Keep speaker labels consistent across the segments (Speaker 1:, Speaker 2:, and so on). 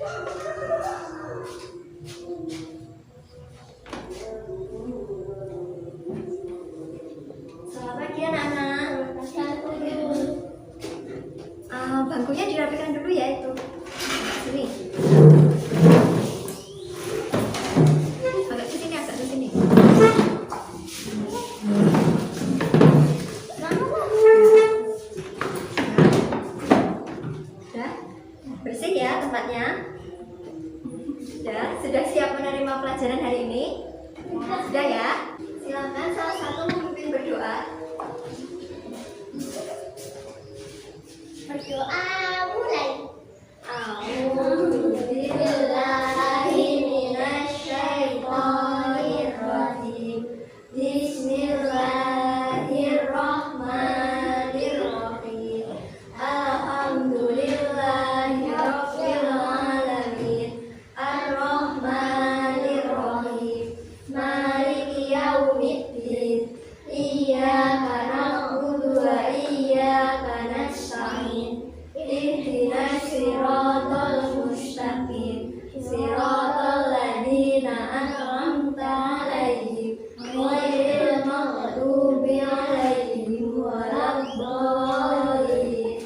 Speaker 1: Selamat pagi anak-anak. Bangkunya dirapikan dulu ya itu. Sini. Agak ke sini, agak ke sini. Sudah? Bersih ya tempatnya? Sudah siap menerima pelajaran hari ini? Sudah ya? Silakan salah satu memimpin berdoa.
Speaker 2: Berdoa mulai.
Speaker 1: A'udzubillahiminasyaitonirrajim. Bismillahirrahmanirrahim. Alhamdulillahirabbil alamin. Ar-Rahmanirrahim. Maliki yaumiddin. Iyyaka na'budu wa iyyaka nasta'in. Ihdinas siratal mustaqim. Siratal ladzina an'amta 'alaihim ghairil maghdubi 'alaihim waladdallin.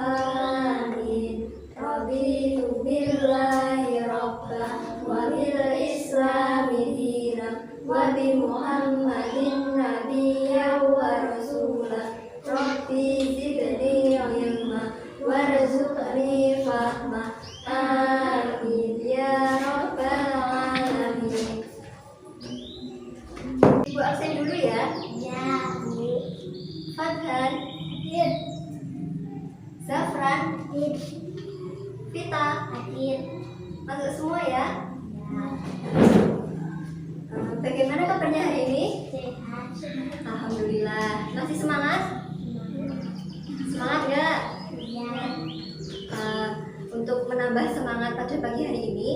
Speaker 1: Amin. Raditu billahi rabba wa bil islami dina wa bi Muhammadin nabiyyan wa rasula. Rabbi zidni ilma warzuqni fahma. Amin ya rabbal alamin. Ibu absen dulu ya.
Speaker 2: Ya, Bu.
Speaker 1: Fadhan,
Speaker 2: Hadir.
Speaker 1: Zafran,
Speaker 2: Hadir.
Speaker 1: Vita,
Speaker 2: Hadir.
Speaker 1: masuk semua ya.
Speaker 2: Ya.
Speaker 1: Bagaimana kabarnya hari ini?
Speaker 2: Sehat.
Speaker 1: Alhamdulillah. Masih semangat? Semangat nggak?
Speaker 2: Ya.
Speaker 1: Untuk menambah semangat pada pagi hari ini,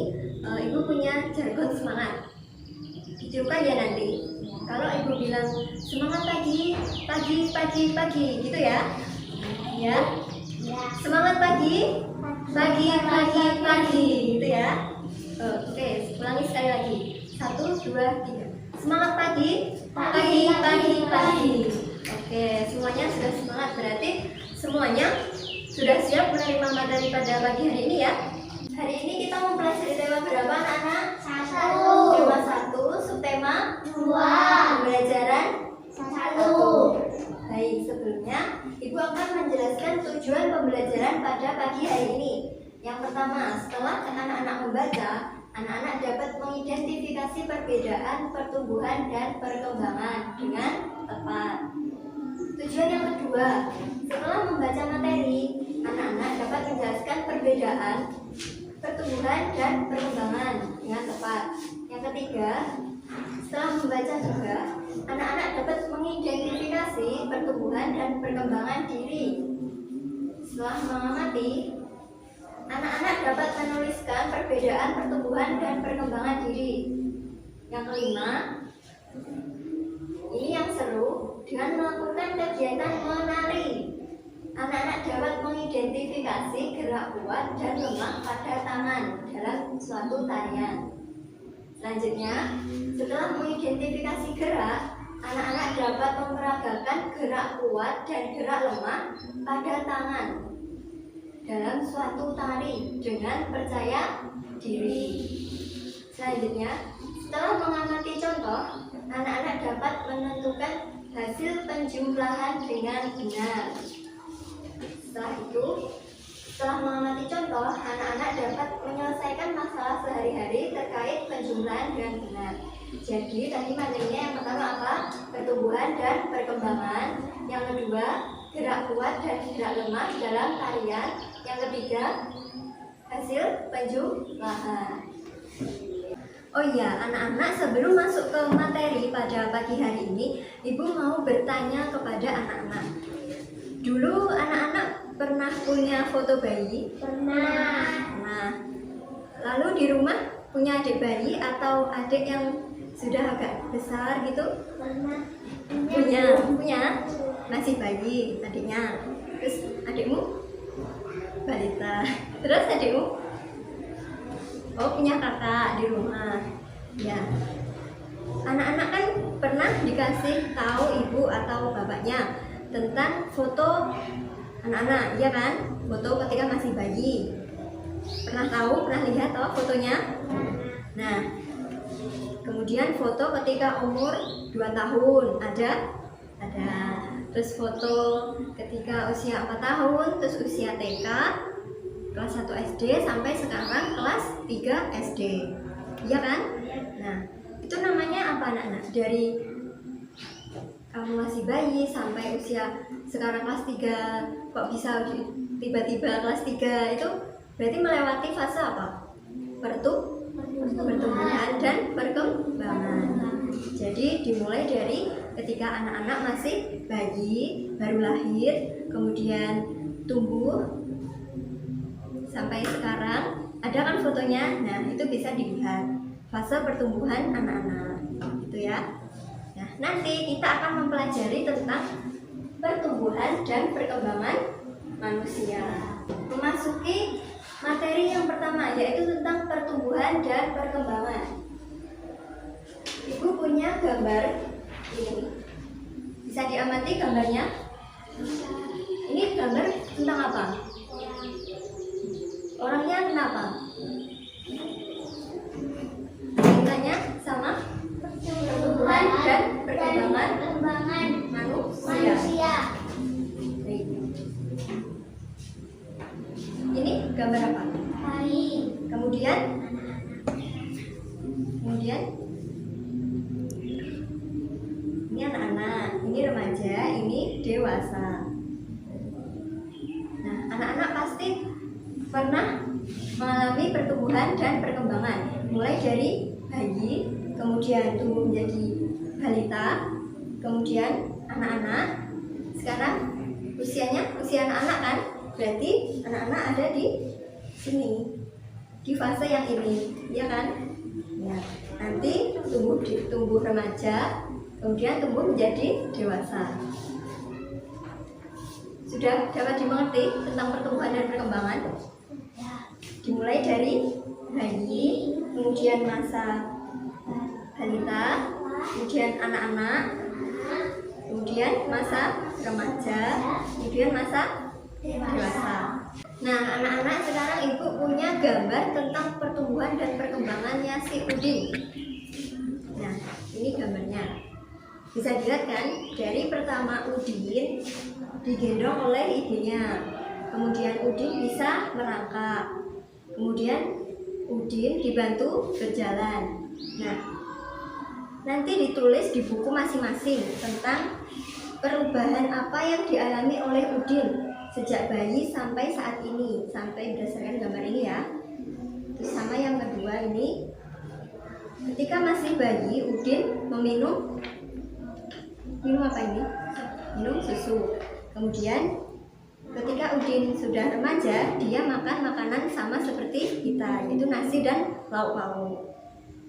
Speaker 1: Ibu punya jargon semangat. Ditiupkan ya nanti. Kalau Ibu bilang semangat pagi, pagi, pagi, pagi, gitu ya? Ya.
Speaker 2: Ya.
Speaker 1: Semangat pagi, pagi, pagi, pagi, gitu ya? Oke, ulangi sekali lagi. 1, 2, 3. Semangat pagi, pagi, pagi, pagi. Oke, semuanya sudah semangat, berarti semuanya sudah siap menerima materi pada pagi hari ini ya. Hari ini kita mempelajari tema berapa anak-anak?
Speaker 2: 1.
Speaker 1: Tema 1, subtema
Speaker 2: 2.
Speaker 1: pembelajaran
Speaker 2: 1.
Speaker 1: Baik, sebelumnya Ibu akan menjelaskan tujuan pembelajaran pada pagi hari ini. Yang pertama, setelah anak-anak membaca, anak-anak dapat mengidentifikasi perbedaan pertumbuhan dan perkembangan dengan tepat. Tujuan yang kedua, setelah membaca materi, anak-anak dapat menjelaskan perbedaan pertumbuhan dan perkembangan dengan tepat. Yang ketiga, setelah membaca juga, anak-anak dapat mengidentifikasi pertumbuhan dan perkembangan diri. Setelah mengamati, anak-anak dapat menuliskan perbedaan pertumbuhan dan perkembangan diri. Yang kelima, ini yang seru, dengan melakukan kegiatan menari, anak-anak dapat mengidentifikasi gerak kuat dan lemah pada tangan dalam suatu tarian. Selanjutnya, setelah mengidentifikasi gerak, anak-anak dapat memeragakan gerak kuat dan gerak lemah pada tangan dalam suatu tari dengan percaya diri. Selanjutnya, setelah mengamati contoh, anak-anak dapat menentukan hasil penjumlahan dengan benar. Setelah itu, setelah mengamati contoh, anak-anak dapat menyelesaikan masalah sehari-hari terkait penjumlahan dengan benar. Jadi, tadi materinya yang pertama apa? Pertumbuhan dan perkembangan. Yang kedua, gerak kuat dan gerak lemah dalam tarian. Yang ketiga, hasil penjumlahan. Oh iya, anak-anak, sebelum masuk ke materi pada pagi hari ini, Ibu mau bertanya kepada anak-anak. Dulu anak-anak pernah punya foto bayi?
Speaker 2: Pernah.
Speaker 1: Nah, lalu di rumah punya adik bayi atau adik yang sudah agak besar gitu?
Speaker 2: Pernah.
Speaker 1: Punya. Masih bayi adiknya. Terus adikmu? Balita. Terus adikmu? Oh, punya kakak di rumah. Ya. Anak-anak kan pernah dikasih tahu ibu atau bapaknya tentang foto anak-anak, ya kan? Foto ketika masih bayi. Pernah tahu, pernah lihat toh fotonya? Nah, kemudian foto ketika umur 2 tahun ada. Terus foto ketika usia 4 tahun, terus usia TK, kelas 1 SD sampai sekarang kelas 3 SD. Iya kan? Nah, itu namanya apa anak-anak? Dari kamu masih bayi sampai usia sekarang kelas 3, kok bisa tiba-tiba kelas 3 itu berarti melewati fase apa? Pertumbuhan dan perkembangan. Jadi dimulai dari ketika anak-anak masih bayi, baru lahir, kemudian tumbuh sampai sekarang. Ada kan fotonya? Nah, itu bisa dilihat fase pertumbuhan anak-anak, gitu ya. Nah, nanti kita akan mempelajari tentang pertumbuhan dan perkembangan manusia. Memasuki materi yang pertama, yaitu tentang pertumbuhan dan perkembangan. Ibu punya gambar ini. Bisa diamati gambarnya? Ini gambar tentang apa? Orangnya kenapa? Kaitannya sama pertumbuhan dan perkembangan manusia. Baik. Ini gambar apa? Kemudian ini anak-anak, ini remaja, ini dewasa. Nah, anak-anak pasti pernah mengalami pertumbuhan dan perkembangan, mulai dari bayi, kemudian tumbuh menjadi balita, kemudian anak-anak. Sekarang usia anak-anak kan, berarti anak-anak ada di sini, di fase yang ini, ya kan? Ya, nanti tumbuh remaja, kemudian tumbuh menjadi dewasa. Sudah dapat dimengerti tentang pertumbuhan dan perkembangan? Dimulai dari bayi, kemudian masa balita, kemudian anak-anak, kemudian masa remaja, kemudian masa dewasa. Nah, anak-anak, sekarang ibu punya gambar tentang pertumbuhan dan perkembangannya si Udin. Nah, ini gambarnya. Bisa dilihat kan, dari pertama Udin digendong oleh ibunya, kemudian Udin bisa merangkak, kemudian Udin dibantu berjalan. Nah, nanti ditulis di buku masing-masing tentang perubahan apa yang dialami oleh Udin sejak bayi sampai saat ini, sampai berdasarkan gambar ini ya. Terus sama yang kedua ini, ketika masih bayi Udin minum apa ini? Minum susu. Kemudian ketika Udin sudah remaja, dia makan makanan sama seperti kita, yaitu nasi dan lauk pauk.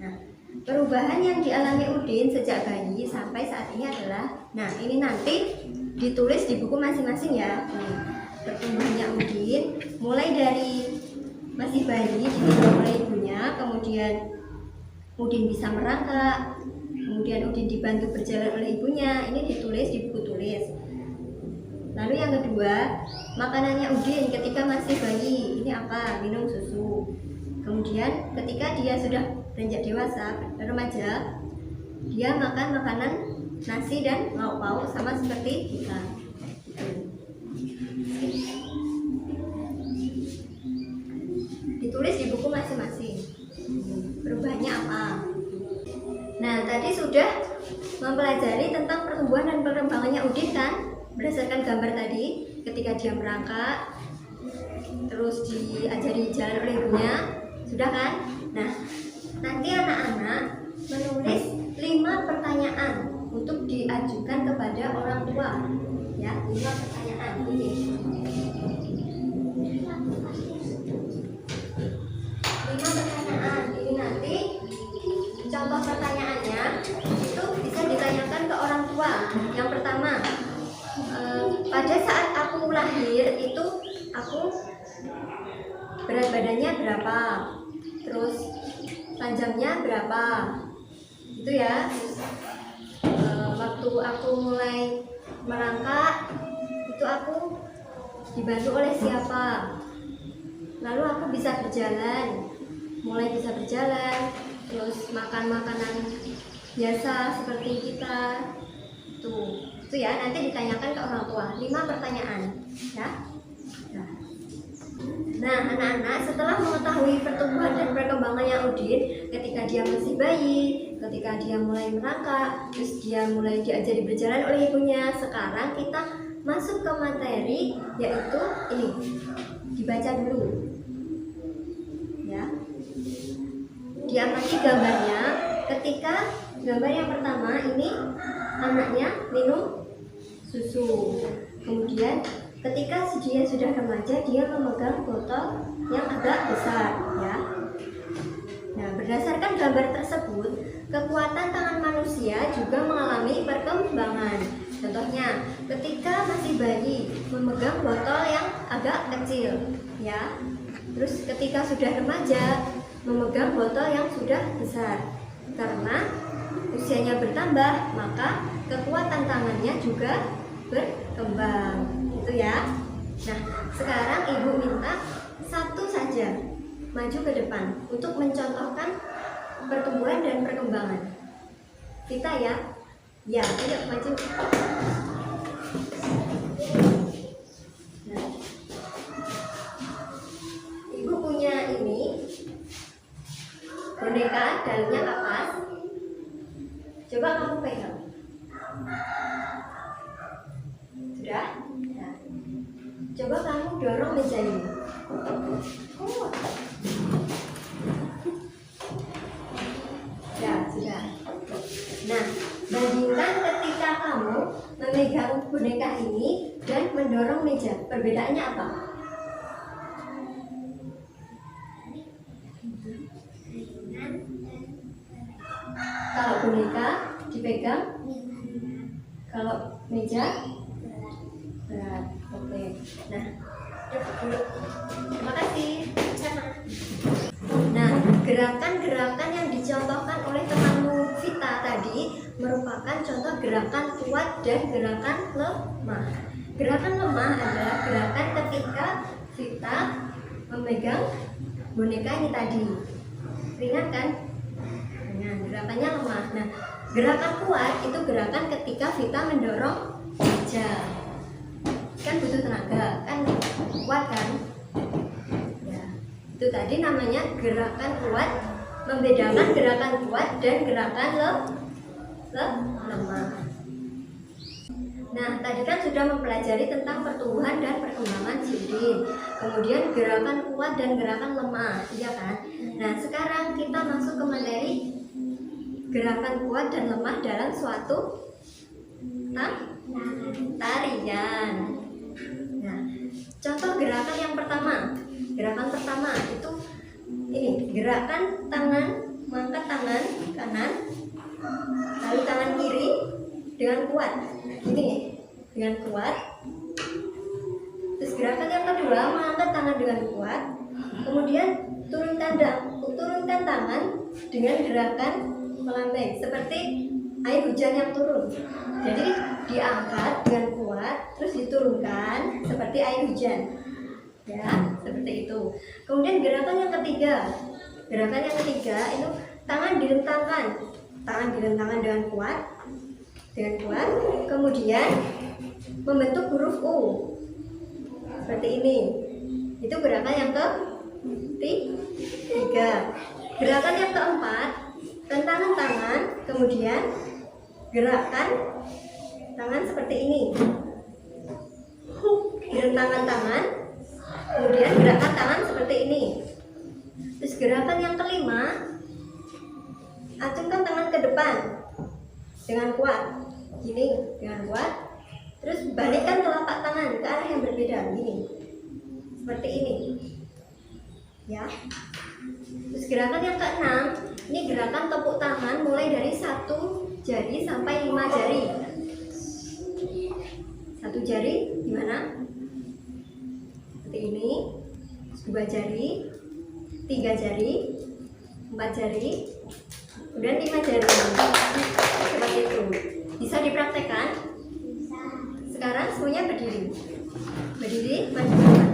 Speaker 1: Nah, perubahan yang dialami Udin sejak bayi sampai saat ini adalah, nah ini nanti ditulis di buku masing-masing ya. Pertumbuhannya Udin mulai dari masih bayi digendong oleh ibunya, kemudian Udin bisa merangkak, kemudian Udin dibantu berjalan oleh ibunya. Ini ditulis di buku tulis. Lalu yang kedua, makanannya Udin ketika masih bayi, ini apa? Minum susu. Kemudian ketika dia sudah beranjak dewasa, remaja, dia makan makanan nasi dan lauk pauk sama seperti kita. Ditulis di buku masing-masing. Perubahannya apa? Nah, tadi sudah mempelajari tentang pertumbuhan dan perkembangannya Udin kan? Berdasarkan gambar tadi, ketika dia merangkak, terus diajari jalan oleh ibunya, sudah kan? Nah, nanti anak-anak menulis 5 pertanyaan untuk diajukan kepada orang tua. Ya, 5 pertanyaan ini. 5 pertanyaan ini nanti contoh pertanyaannya itu bisa ditanyakan ke orang tua. Yang pertama, pada saat aku lahir itu aku berat badannya berapa? terus panjangnya berapa, itu ya. Waktu aku mulai merangkak itu aku dibantu oleh siapa, lalu aku bisa berjalan, mulai bisa berjalan, terus makan makanan biasa seperti kita. Itu ya, nanti ditanyakan ke orang tua 5 pertanyaan ya. Nah, anak-anak setelah mengetahui pertumbuhan dan perkembangannya Udin, ketika dia masih bayi, ketika dia mulai merangkak, terus dia mulai diajari berjalan oleh ibunya, sekarang kita masuk ke materi, yaitu ini, dibaca dulu ya. Diamati gambarnya. Ketika gambar yang pertama ini anaknya minum susu, kemudian ketika dia sudah remaja, dia memegang botol yang agak besar ya. Nah, berdasarkan gambar tersebut, kekuatan tangan manusia juga mengalami perkembangan. Contohnya, ketika masih bayi memegang botol yang agak kecil ya. Terus ketika sudah remaja memegang botol yang sudah besar. Karena usianya bertambah, maka kekuatan tangannya juga berkembang. Itu ya. Nah, sekarang ibu minta satu saja maju ke depan untuk mencontohkan pertumbuhan dan perkembangan kita ya. Ya, ayo maju. Nah, ibu punya ini boneka, dalamnya kapas. Coba kamu pegang. Sudah? Nah, coba kamu dorong meja ini. Ya, sudah. Nah, bandingkan ketika kamu memegang boneka ini dan mendorong meja. Perbedaannya apa? Kalau boneka dipegang, kalau meja berat. Oke. Nah, terima kasih. Nah, gerakan-gerakan yang dicontohkan oleh temanmu Vita tadi merupakan contoh gerakan kuat dan gerakan lemah. Gerakan lemah adalah gerakan ketika Vita memegang boneka ini tadi. Ringan kan? Nah, gerakannya lemah. Nah, gerakan kuat itu gerakan ketika Vita mendorong meja. Kan butuh tenaga, kan kuat kan? Ya, itu tadi namanya gerakan kuat. Membedakan gerakan kuat dan gerakan lemah. Nah, tadi kan sudah mempelajari tentang pertumbuhan dan perkembangan si Udin. Kemudian gerakan kuat dan gerakan lemah, iya kan? Nah, sekarang kita masuk ke materi gerakan kuat dan lemah dalam suatu tarian. Nah, contoh gerakan yang pertama. Gerakan pertama itu ini, gerakan tangan, mengangkat tangan kanan, lalu tangan kiri dengan kuat. Ini dengan kuat. Terus gerakan yang kedua, mengangkat tangan dengan kuat, kemudian turunkan tangan dengan gerakan melambai seperti air hujan yang turun. Jadi diangkat dengan kuat, terus diturunkan seperti air hujan. Ya, seperti itu. Kemudian gerakan yang ketiga. Gerakan yang ketiga itu tangan direntangkan dengan kuat. Kemudian membentuk huruf U. Seperti ini. Itu gerakan yang ketiga. Gerakan yang keempat, tentangan tangan, kemudian gerakan tangan seperti ini. Direntangkan tangan, kemudian gerakan tangan seperti ini. Terus gerakan yang kelima, acungkan tangan ke depan dengan kuat. Gini, dengan kuat. Terus balikkan telapak tangan ke arah yang berbeda, gini. Seperti ini. Ya. Terus gerakan yang keenam, ini gerakan tepuk tangan mulai dari 1 jari sampai 5 jari. 1 jari gimana? Seperti ini. 2 jari, 3 jari, 4 jari, kemudian 5 jari. Seperti itu. Bisa dipraktekkan?
Speaker 2: Bisa.
Speaker 1: Sekarang semuanya berdiri. Berdiri, maju ke depan.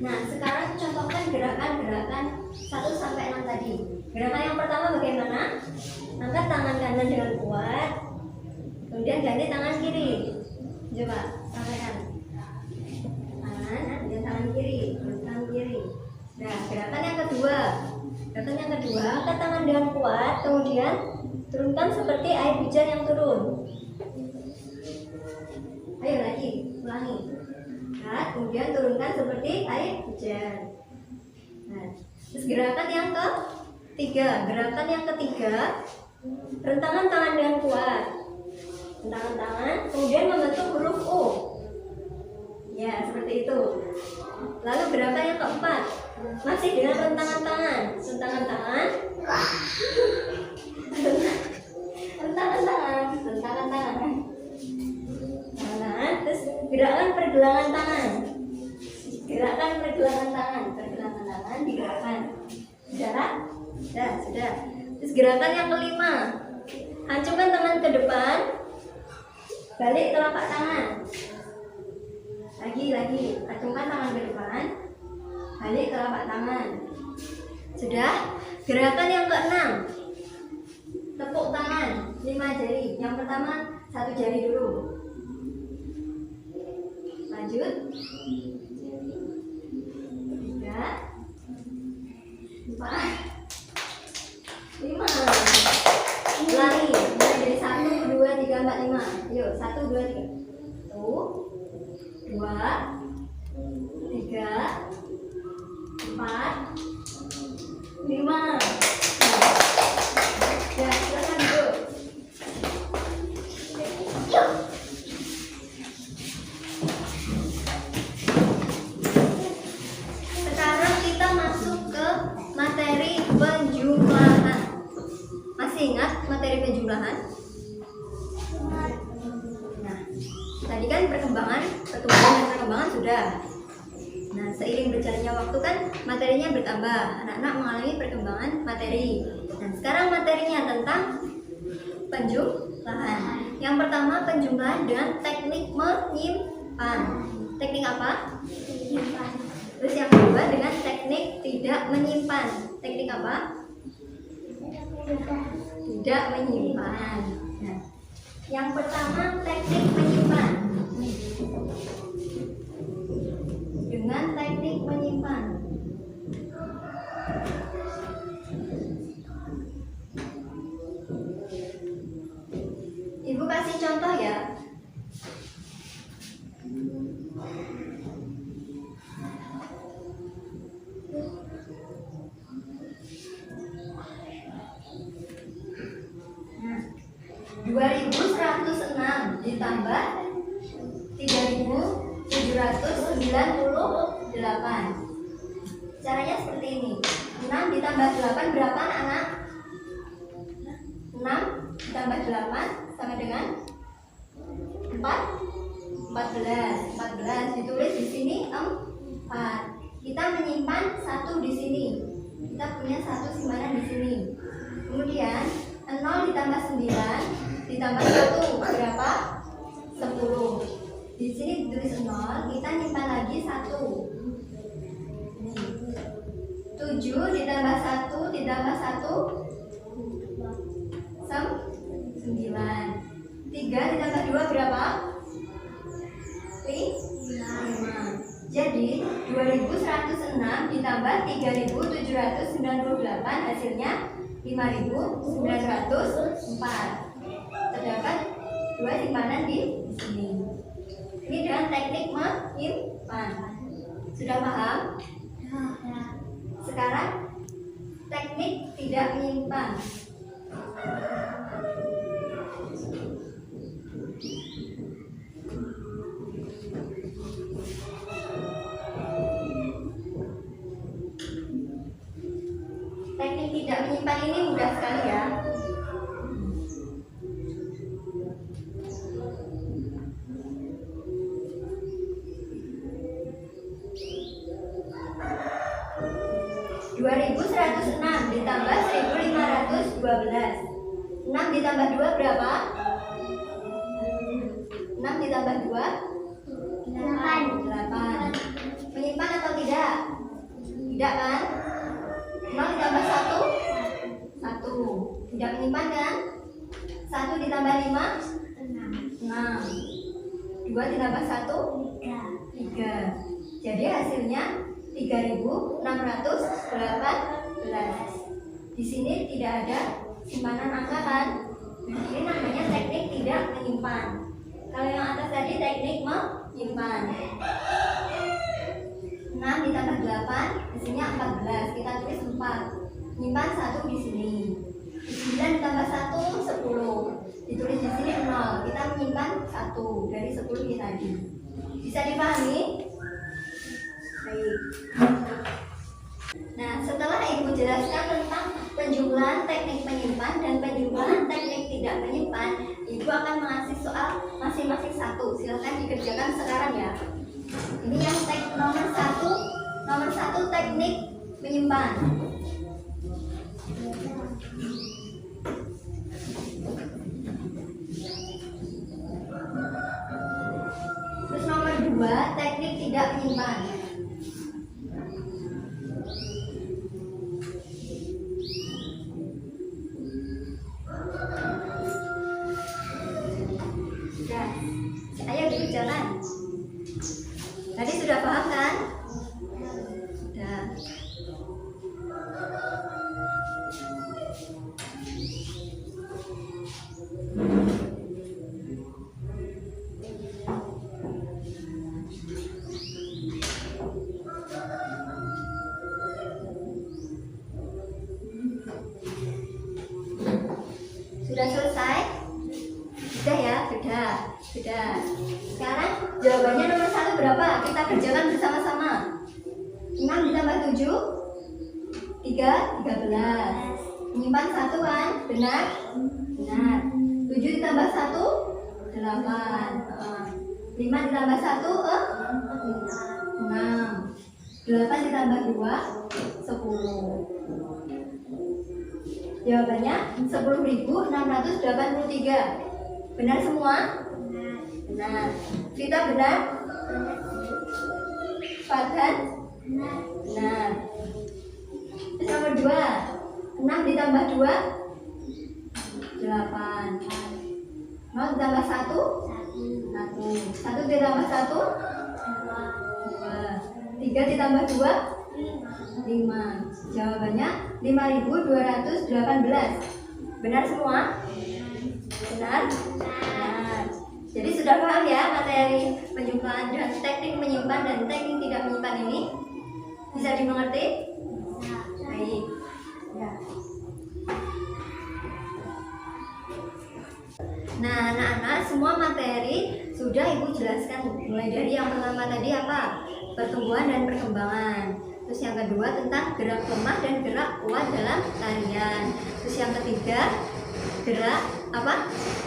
Speaker 1: Nah, sekarang contohkan gerakan-gerakan 1 sampai 6 tadi. Gerakan yang pertama bagaimana? Angkat tangan kanan dengan kuat, kemudian ganti tangan kiri. Coba sampaikan. Tangan, kemudian tangan kiri, tangan kiri. Nah, gerakan yang kedua. Gerakan yang kedua, angkat tangan dengan kuat, kemudian turunkan seperti air hujan yang turun. Ayo lagi, ulangi. Angkat, kemudian turunkan seperti air hujan. Nah, terus gerakan yang ketiga. Gerakan yang ketiga, rentangan tangan dengan kuat. Rentangan tangan, kemudian membentuk huruf U. Ya, seperti itu. Lalu gerakan yang keempat, masih dengan rentangan tangan. Rentangan tangan. Rentangan tangan. Rentangan tangan. Nah, terus gerakan pergelangan tangan. Gerakan pergelangan tangan. Pergelangan tangan digerakkan. Sudah? Sudah. Terus gerakan yang kelima, hancurkan tangan ke depan, balik telapak tangan. Lagi, acungkan tangan ke depan, balik telapak tangan. Sudah? Gerakan yang keenam, tepuk tangan 5 jari. Yang pertama 1 jari dulu. Lanjut. 3, 4, 5. Ulangi. Mulai dari 1, 2, 3, 4, 5. Yuk, 1, 2, 3. 1, 2, 3, 4, 5. Ya, silakan duduk. Sekarang kita masuk ke materi penjumlahan. Masih ingat materi penjumlahan? Nah, tadi kan pertumbuhan dan perkembangan sudah. Nah, seiring berjalannya waktu kan materinya bertambah. Anak-anak mengalami perkembangan materi. Nah, sekarang materinya tentang penjumlahan. Yang pertama, penjumlahan dengan teknik menyimpan. Teknik apa?
Speaker 2: Menyimpan.
Speaker 1: Terus yang kedua dengan teknik tidak menyimpan. Teknik apa? Tidak menyimpan. Nah, yang pertama teknik menyimpan. Dengan teknik menyimpan. Ibu kasih contoh ya. Nah, 2106 ditambah 3798. Caranya seperti ini. 6 ditambah 8 berapa anak-anak? 6 ditambah 8 sama dengan 14 ditulis di sini 4. Kita menyimpan 1 di sini. Kita punya 1 simpanan di sini. Kemudian 0 ditambah 9 ditambah 1 berapa? 10. Di sini ditulis 0, kita nyimpan lagi 1. 7 ditambah 1 ditambah 1 9. 3 ditambah 2 berapa? 5. Jadi 2106 ditambah 3798 hasilnya 5904. Terdapat 2 simpanan di sini. Ini dengan teknik menyimpan. Sudah paham? Sekarang teknik tidak menyimpan. Teknik tidak menyimpan ini mudah sekali ya. 2106 ditambah 1512. 6 ditambah 2 berapa? 6 ditambah 2 8. Menyimpan atau tidak? Tidak kan? 0 ditambah 1 1. Tidak menyimpan kan? 1 ditambah 5 6. 2 ditambah 1 3. Jadi hasilnya 3618. Di sini tidak ada simpanan angka kan? Ini namanya teknik tidak menyimpan. Kalau yang atas tadi teknik menyimpan. 6 ditambah 8 hasilnya 14. Kita tulis 4. Menyimpan 1 di sini. 9 ditambah 1 10. Ditulis di sini 0. Kita menyimpan 1 dari 10 ini tadi. Bisa dipahami? Baik. Nah, setelah Ibu jelaskan tentang penjumlahan teknik menyimpan dan penjumlahan teknik tidak menyimpan, Ibu akan mengasih soal masing-masing satu. Silakan dikerjakan sekarang ya. Ini yang nomor satu teknik menyimpan. Terus nomor 2 teknik tidak menyimpan. Sudah. Ayo dikerjakan. Tadi sudah paham kan? Sudah. Sudah selesai? Sudah ya? Sudah. Sekarang jawabannya nomor 1 berapa? Kita kerjakan bersama-sama. 6 ditambah 7 13. Menyimpan 1 kan? Benar? Benar. 7 ditambah 1 8. 5 ditambah 1 6. 8 ditambah 2 10. Jawabannya 10.683. Benar semua? Benar. Vita benar? Farhan? Benar. Terus nomor 2. 6 ditambah 2 8. 0 ditambah 1 1. 1 ditambah 1 2. 3 ditambah 2 5. Jawabannya 5.218. Benar semua? Benar? Benar. Jadi sudah paham ya materi penjumlahan dan teknik menyimpan dan teknik tidak menyimpan ini? Bisa dimengerti? Baik. Ya. Nah, anak-anak, semua materi sudah Ibu jelaskan. Mulai dari yang pertama tadi apa? Pertumbuhan dan perkembangan. Terus yang kedua tentang gerak lemah dan gerak kuat dalam tarian. Terus yang ketiga gerak apa?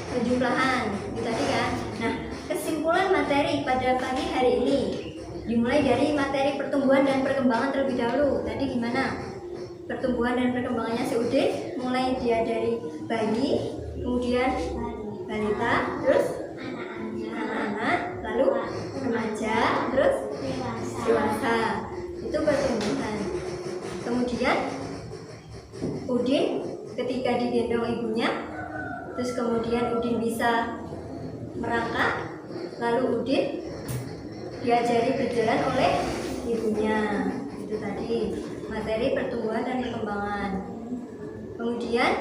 Speaker 1: Penjumlahan. Itu tadi kan. Nah, kesimpulan materi pada pagi hari ini dimulai dari materi pertumbuhan dan perkembangan terlebih dahulu. Tadi gimana? Pertumbuhan dan perkembangannya si Udin, mulai dia dari bayi, kemudian balita, terus anak-anak, lalu remaja, terus dewasa. Itu pertumbuhan. Kemudian Udin ketika digendong ibunya, terus kemudian Udin bisa merangkak, lalu Udin diajari berjalan oleh ibunya. Itu tadi materi pertumbuhan dan perkembangan. Kemudian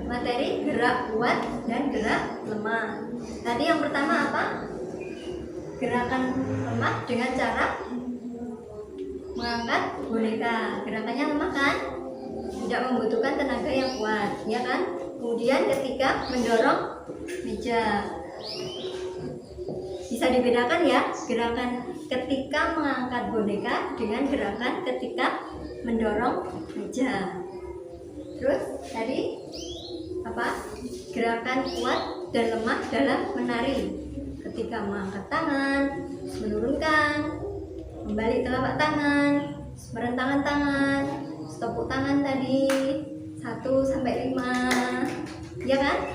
Speaker 1: materi gerak kuat dan gerak lemah. Tadi yang pertama apa? Gerakan lemah dengan cara mengangkat boneka. Gerakannya lemah kan? Tidak membutuhkan tenaga yang kuat, ya kan? Kemudian ketika mendorong meja, bisa dibedakan ya gerakan ketika mengangkat boneka dengan gerakan ketika mendorong meja. Terus tadi apa? Gerakan kuat dan lemah dalam menari. Ketika mengangkat tangan, menurunkan, membalik telapak tangan, merentangkan tangan, tepuk tangan tadi 1 sampai 5, ya kan?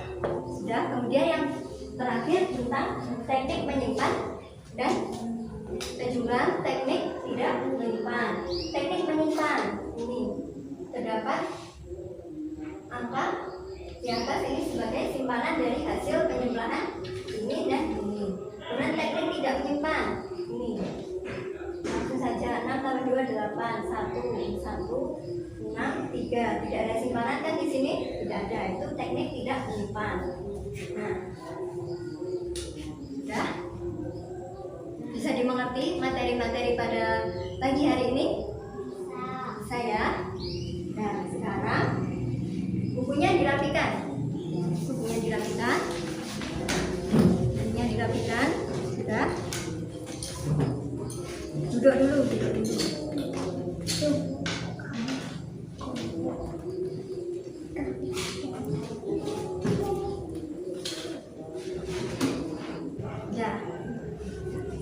Speaker 1: Sudah. Kemudian yang terakhir tentang teknik menyimpan dan kejuran teknik tidak menyimpan. Teknik menyimpan ini terdapat angka di atas ini sebagai simpanan dari hasil penyembelahan ini dan ini. Kemudian teknik tidak menyimpan ini langsung saja 6 tambah 2 8 1 6 3. Tidak ada simpanan kan di sini? Tidak ada. Itu teknik tidak menyimpan. Nah, sudah bisa dimengerti materi-materi pada pagi hari ini? Saya. Nah, sekarang bukunya dirapikan. Bukunya dirapikan. Bukunya dirapikan. Sudah. Duduk dulu. Tuh. Ya.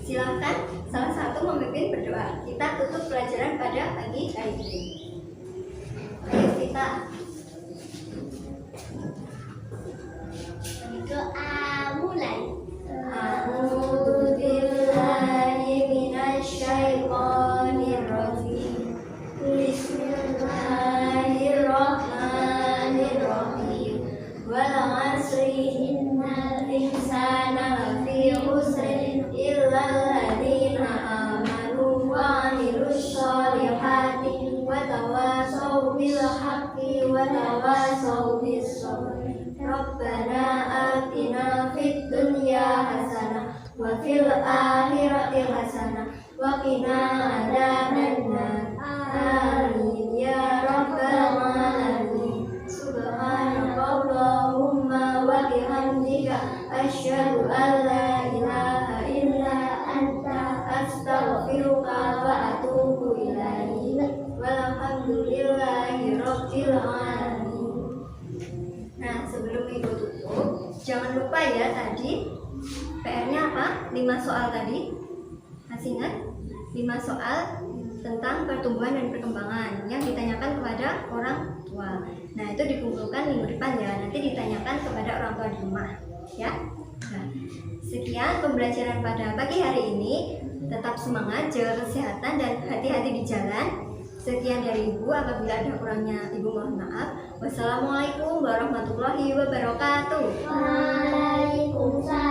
Speaker 1: Silakan salah satu memimpin berdoa. Kita tutup pelajaran pada pagi hari ini. Ayo kita
Speaker 2: Doa mulai.
Speaker 1: A'udzu billahi minasyaitonir rajim. Bismillahirrahmanirrahim. Wal 'asri innal insana lafi khusrin illa alladziina aamanu wa 'amilus shalihati wa tawassaw bil haqqi wa tawassaw bis sabr. Rabbana atina fid dunya hasanah wa fil akhirati hasanah wa qina adzabannar. Amin ya rabbal alamin. Subhanakallahumma wa bihamdika asyhadu an la ilaha illa anta astaghfiruka wa atubu ilaik. Walhamdulillahi rabbil alamin. Nah, sebelum Ibu tutup, jangan lupa ya tadi PR-nya apa? 5 soal tadi. Masih ingat? 5 soal tentang pertumbuhan dan perkembangan yang ditanyakan kepada orang tua. Nah, itu dikumpulkan minggu depan ya. Nanti ditanyakan kepada orang tua di rumah, ya. Nah, sekian pembelajaran pada pagi hari ini. Tetap semangat, jaga kesehatan dan hati-hati di jalan. Sekian dari Ibu, apabila ada kurangnya Ibu mohon maaf. Wassalamualaikum warahmatullahi wabarakatuh.
Speaker 2: Waalaikumsalam.